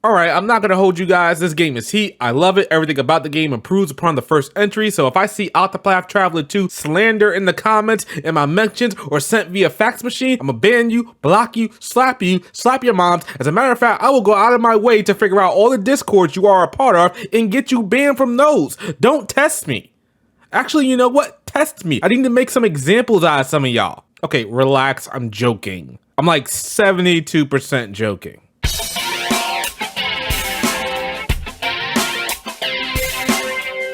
Alright, I'm not gonna hold you guys, this game is heat, I love it, everything about the game improves upon the first entry, so if I see Octopath Traveler 2 slander in the comments, in my mentions, or sent via fax machine, I'ma ban you, block you, slap your moms. As a matter of fact, I will go out of my way to figure out all the discords you are a part of and get you banned from those. Don't test me. Actually, you know what? Test me. I need to make some examples out of some of y'all. Okay, relax, I'm joking. I'm like 72% joking.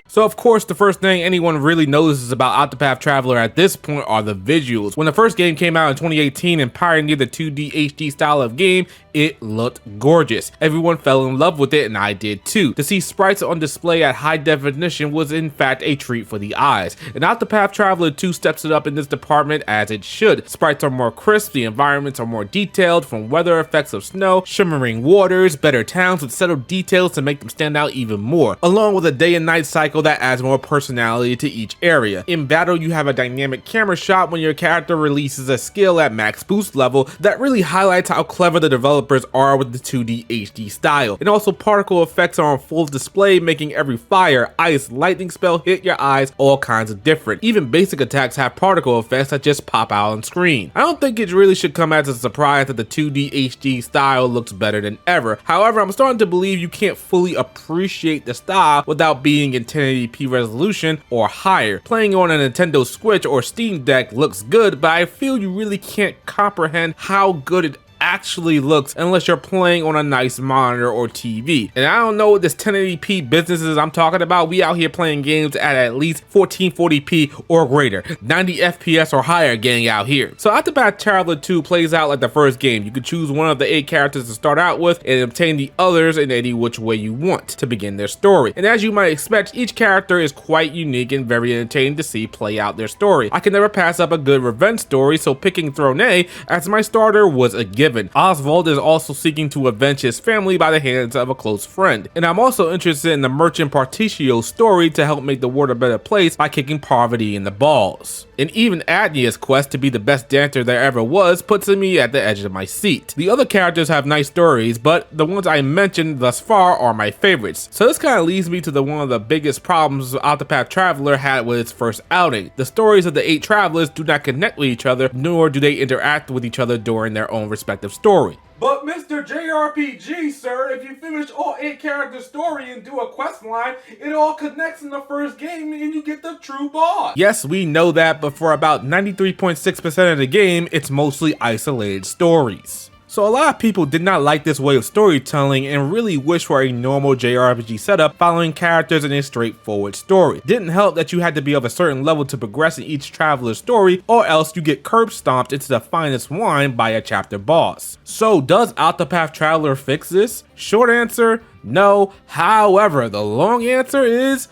So of course, the first thing anyone really notices about Octopath Traveler at this point are the visuals. When the first game came out in 2018 and pioneered the 2D HD style of game, it looked gorgeous. Everyone fell in love with it and I did too. To see sprites on display at high definition was in fact a treat for the eyes. And Octopath Traveler 2 steps it up in this department as it should. Sprites are more crisp, the environments are more detailed, from weather effects of snow, shimmering waters, better towns with settled details to make them stand out even more, along with a day and night cycle that adds more personality to each area. In battle, you have a dynamic camera shot when your character releases a skill at max boost level that really highlights how clever the developers are with the 2D HD style. And also particle effects are on full display, making every fire, ice, lightning spell hit your eyes all kinds of different. Even basic attacks have particle effects that just pop out on screen. I don't think it really should come as a surprise that the 2D HD style looks better than ever. However, I'm starting to believe you can't fully appreciate the style without being in 1080p resolution or higher. Playing on a Nintendo Switch or Steam Deck looks good, but I feel you really can't comprehend how good it actually looks unless you're playing on a nice monitor or TV. And I don't know what this 1080p business is I'm talking about. We out here playing games at least 1440p or greater, 90 FPS or higher gang out here. So Octopath Traveler 2 plays out like the first game. You can choose one of the 8 characters to start out with and obtain the others in any which way you want to begin their story. And as you might expect, each character is quite unique and very entertaining to see play out their story. I can never pass up a good revenge story, so picking Throne as my starter was a given. Oswald is also seeking to avenge his family by the hands of a close friend. And I'm also interested in the Merchant Particio story to help make the world a better place by kicking poverty in the balls. And even Adnia's quest to be the best dancer there ever was puts me at the edge of my seat. The other characters have nice stories, but the ones I mentioned thus far are my favorites. So this kind of leads me to one of the biggest problems Octopath Traveler had with its first outing. The stories of the 8 travelers do not connect with each other, nor do they interact with each other during their own respective story. But Mr. JRPG, sir, if you finish all 8 character story and do a quest line, it all connects in the first game and you get the true boss. Yes, we know that, but for about 93.6% of the game, it's mostly isolated stories. So a lot of people did not like this way of storytelling and really wish for a normal JRPG setup following characters in a straightforward story. Didn't help that you had to be of a certain level to progress in each traveler's story, or else you get curb stomped into the finest wine by a chapter boss. So does Octopath Traveler fix this? Short answer, no. However, the long answer is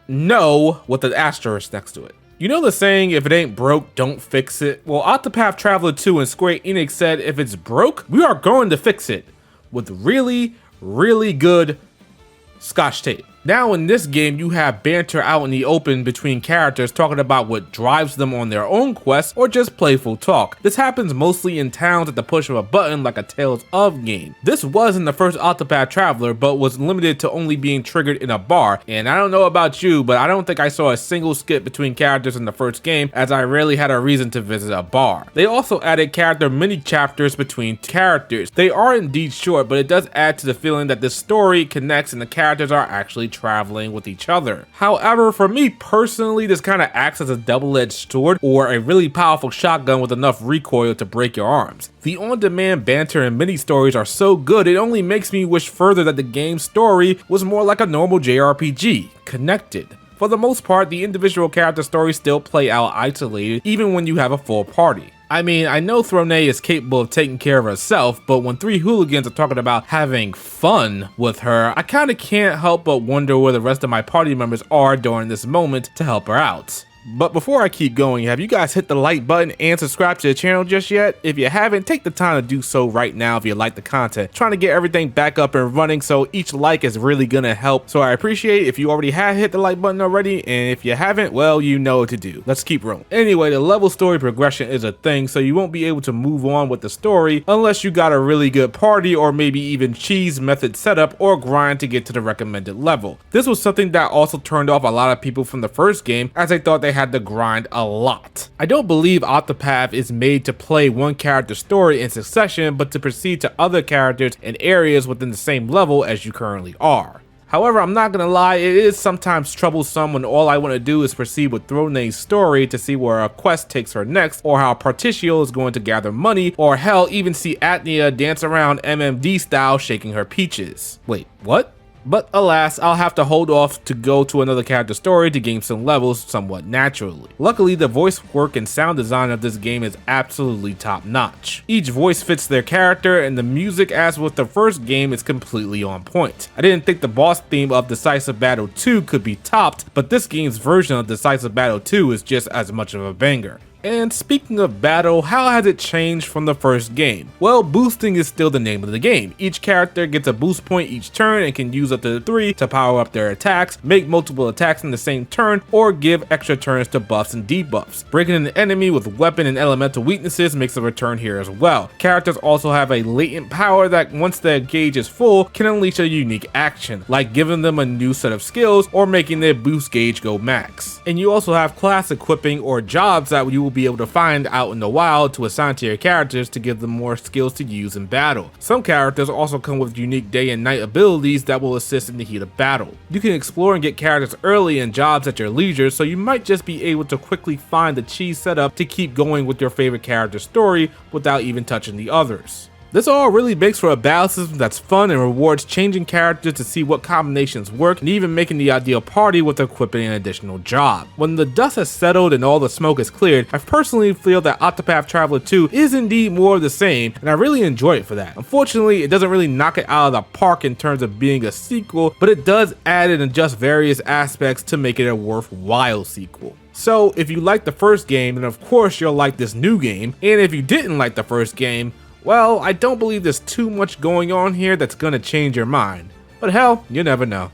no, with an asterisk next to it. You know the saying, if it ain't broke, don't fix it? Well, Octopath Traveler 2 and Square Enix said if it's broke, we are going to fix it with really, really good Scotch tape. Now in this game, you have banter out in the open between characters talking about what drives them on their own quests or just playful talk. This happens mostly in towns at the push of a button like a Tales of game. This was in the first Octopath Traveler, but was limited to only being triggered in a bar. And I don't know about you, but I don't think I saw a single skip between characters in the first game, as I rarely had a reason to visit a bar. They also added character mini chapters between characters. They are indeed short, but it does add to the feeling that this story connects and the characters are actually traveling with each other. However, for me personally, this kind of acts as a double-edged sword or a really powerful shotgun with enough recoil to break your arms. The on-demand banter and mini stories are so good, it only makes me wish further that the game's story was more like a normal JRPG, connected. For the most part, the individual character stories still play out isolated, even when you have a full party. I mean, I know Throne is capable of taking care of herself, but when 3 hooligans are talking about having fun with her, I kinda can't help but wonder where the rest of my party members are during this moment to help her out. But before I keep going, have you guys hit the like button and subscribe to the channel just yet? If you haven't, take the time to do so right now if you like the content. Trying to get everything back up and running, so each like is really gonna help. So I appreciate if you already have hit the like button already, and if you haven't, well, you know what to do. Let's keep rolling. Anyway, the level story progression is a thing, so you won't be able to move on with the story unless you got a really good party or maybe even cheese method setup or grind to get to the recommended level. This was something that also turned off a lot of people from the first game, as they thought they had to grind a lot. I don't believe Octopath is made to play one character story in succession, but to proceed to other characters and areas within the same level as you currently are. However, I'm not gonna lie, it is sometimes troublesome when all I want to do is proceed with Throne's story to see where a quest takes her next, or how Particio is going to gather money, or hell, even see Atnia dance around MMD style shaking her peaches. Wait, what? But alas, I'll have to hold off to go to another character story to gain some levels somewhat naturally. Luckily, the voice work and sound design of this game is absolutely top notch. Each voice fits their character, and the music, as with the first game, is completely on point. I didn't think the boss theme of Decisive Battle 2 could be topped, but this game's version of Decisive Battle 2 is just as much of a banger. And speaking of battle, how has it changed from the first game? Well, boosting is still the name of the game. Each character gets a boost point each turn and can use up to 3 to power up their attacks, make multiple attacks in the same turn, or give extra turns to buffs and debuffs. Breaking an enemy with weapon and elemental weaknesses makes a return here as well. Characters also have a latent power that, once their gauge is full, can unleash a unique action, like giving them a new set of skills or making their boost gauge go max. And you also have class equipping or jobs that you will be able to find out in the wild to assign to your characters to give them more skills to use in battle. Some characters also come with unique day and night abilities that will assist in the heat of battle. You can explore and get characters early and jobs at your leisure, so you might just be able to quickly find the cheese setup to keep going with your favorite character story without even touching the others. This all really makes for a battle system that's fun and rewards changing characters to see what combinations work, and even making the ideal party with equipping an additional job. When the dust has settled and all the smoke is cleared, I personally feel that Octopath Traveler 2 is indeed more of the same, and I really enjoy it for that. Unfortunately, it doesn't really knock it out of the park in terms of being a sequel, but it does add and adjust various aspects to make it a worthwhile sequel. So if you like the first game, then of course you'll like this new game, and if you didn't like the first game, well, I don't believe there's too much going on here that's gonna change your mind. But hell, you never know.